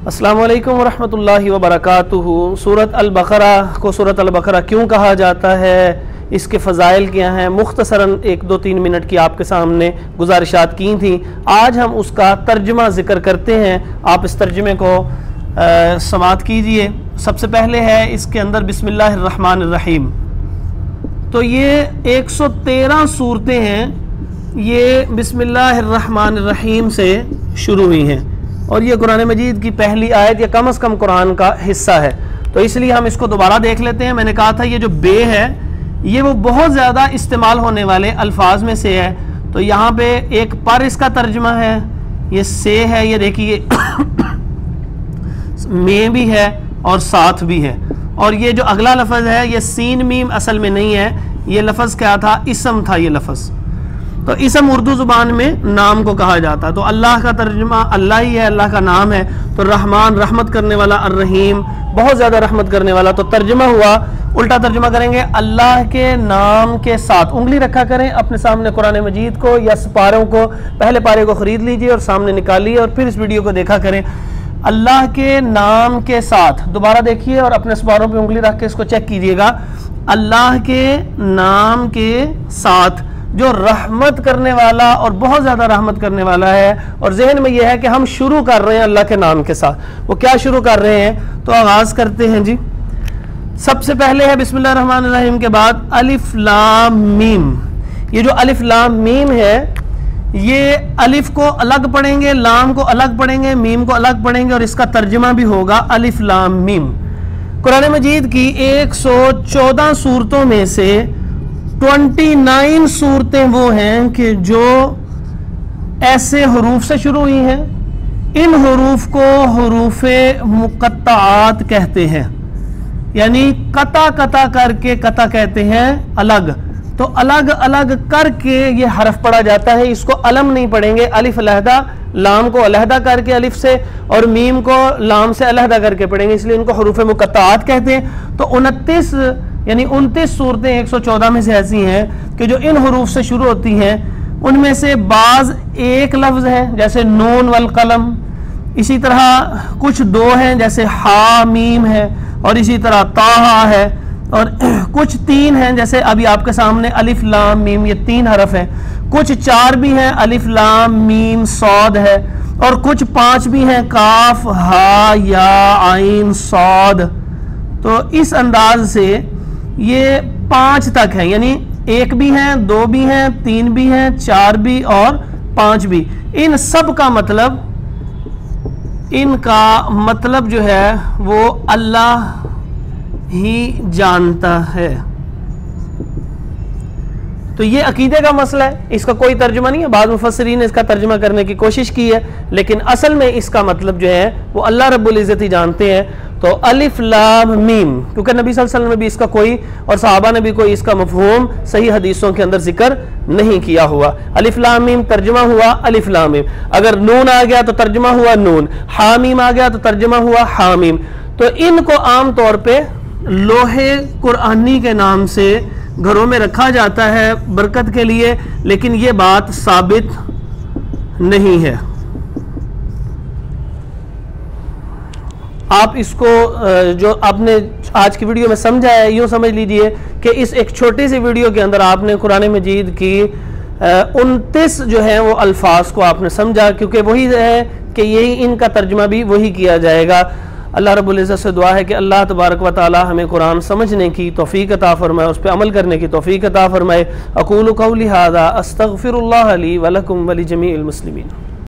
अस्सलामु अलैकुम वरहमतुल्लाहि वबरकातुहू। सूरत अल-बक़रा को सूरत अल-बक़रा क्यों कहा जाता है, इसके फ़ज़ाइल क्या हैं, मुख्तसरन 1-2-3 मिनट की आपके सामने गुजारिशात की थी। आज हम उसका तर्जुमा ज़िक्र करते हैं। आप इस तर्जुमे को समाअत कीजिए। सबसे पहले है इसके अंदर बिस्मिल्लाहिर्रहमानिर्रहीम। तो ये 113 सूरतें हैं, ये बिस्मिल्लाहिर्रहमानिर्रहीम से शुरू हुई हैं और ये कुरान मजीद की पहली आयत या कम से कम कुरान का हिस्सा है। तो इसलिए हम इसको दोबारा देख लेते हैं। मैंने कहा था ये जो बे है ये वो बहुत ज़्यादा इस्तेमाल होने वाले अल्फाज में से है। तो यहाँ पे एक पर इसका तर्जुमा है, ये से है, ये देखिए में भी है और साथ भी है। और ये जो अगला लफ्ज़ है ये सीन मीम असल में नहीं है, ये लफ्ज़ क्या था, इसम था ये लफ्ज़। तो इसम उर्दू ज़ुबान में नाम को कहा जाता है। तो अल्लाह का तर्जुमा अल्लाह ही है, अल्लाह का नाम है। तो रहमान रहमत करने वाला, अर्रहीम बहुत ज़्यादा रहमत करने वाला। तो तर्जुमा हुआ, उल्टा तर्जुमा करेंगे अल्लाह के नाम के साथ। उंगली रखा करें अपने सामने कुरान मजीद को या पारों को, पहले पारे को ख़रीद लीजिए और सामने निकालिए और फिर इस वीडियो को देखा करें। अल्लाह के नाम के साथ, दोबारा देखिए और अपने पारों पर उंगली रख के इसको चेक कीजिएगा। अल्लाह के नाम के साथ जो रहमत करने वाला और बहुत ज़्यादा रहमत करने वाला है। और जहन में यह है कि हम शुरू कर रहे हैं अल्लाह के नाम के साथ। वो क्या शुरू कर रहे हैं, तो आगाज़ करते हैं जी। सबसे पहले है बिस्मिल्लाहिर्रहमानिर्रहीम के बाद अलिफ लाम मीम। ये जो अलिफ लाम मीम है, ये अलिफ को अलग पढ़ेंगे, लाम को अलग पढ़ेंगे, मीम को अलग पढ़ेंगे और इसका तर्जुमा भी होगा अलिफ लाम मीम। कुरान मजीद की 114 सूरतों में से 29 सूरतें वो हैं कि जो ऐसे हरूफ से शुरू हुई हैं। इन हरूफ को हरूफे मुक़त्ताआत कहते हैं, यानी कता कता करके कता कहते हैं अलग। तो अलग अलग करके ये हरफ पढ़ा जाता है। इसको अलम नहीं पढ़ेंगे, अलिफ अलहदा, लाम को अलहदा करके अलिफ से और मीम को लाम से अलहदा करके पढ़ेंगे, इसलिए इनको हरूफ मुक़त्ताआत कहते हैं। तो 29 यानी 29 सूरतें 114 में से ऐसी हैं कि जो इन हरूफ से शुरू होती हैं। उनमें से बाज़ एक लफ्ज़ है जैसे नून वल कलम, इसी तरह कुछ दो हैं जैसे हा मीम है और इसी तरह ताहा है। और कुछ 3 हैं जैसे अभी आपके सामने अलिफ लाम मीम, ये 3 हरफ हैं। कुछ 4 भी हैं, अलिफ लाम मीम सौद है। और कुछ 5 भी हैं, काफ हा या आइन सौद। तो इस अंदाज से ये 5 तक है, यानी 1 भी हैं, 2 भी हैं, 3 भी हैं, 4 भी और 5 भी। इन सब का मतलब, इनका मतलब जो है वो अल्लाह ही जानता है। तो ये अकीदे का मसला है, इसका कोई तर्जुमा नहीं है। बाद मुफस्सिरीन ने इसका तर्जुमा करने की कोशिश की है, लेकिन असल में इसका मतलब जो है वो अल्लाह रब्बुल इज़्ज़त ही जानते हैं। तो अलिफ लाम मीम, क्योंकि नबी सल्लल्लाहु अलैहि वसल्लम ने भी इसका कोई और सहाबा ने भी कोई इसका मफ़हूम सही हदीसों के अंदर जिक्र नहीं किया हुआ। अलिफ लाम मीम तर्जुमा हुआ अलिफ लाम मीम। अगर नून आ गया तो तर्जुमा हुआ नून, हामीम आ गया तो तर्जुमा हुआ हामीम। तो इनको आम तौर पे लोहे कुरानी के नाम से घरों में रखा जाता है बरकत के लिए, लेकिन ये बात साबित नहीं है। आप इसको जो आपने आज की वीडियो में समझा है, यूँ समझ लीजिए कि इस एक छोटी सी वीडियो के अंदर आपने कुरान मजीद की 29 जो है वो अल्फाज को आपने समझा, क्योंकि वही है कि यही इनका तर्जुमा भी वही किया जाएगा। अल्लाह रब्बुल इज़्ज़त से दुआ है कि अल्लाह तबारक व तआला हमें कुरान समझने की तौफ़ीक़ अता फ़रमाए, उस पर अमल करने की तौफ़ीक़ अता फ़रमाए। अक़ूलु क़ौली हाज़ा अस्तग़फ़िरुल्लाह ली व लकुम व लिजमीइल मुस्लिमीन।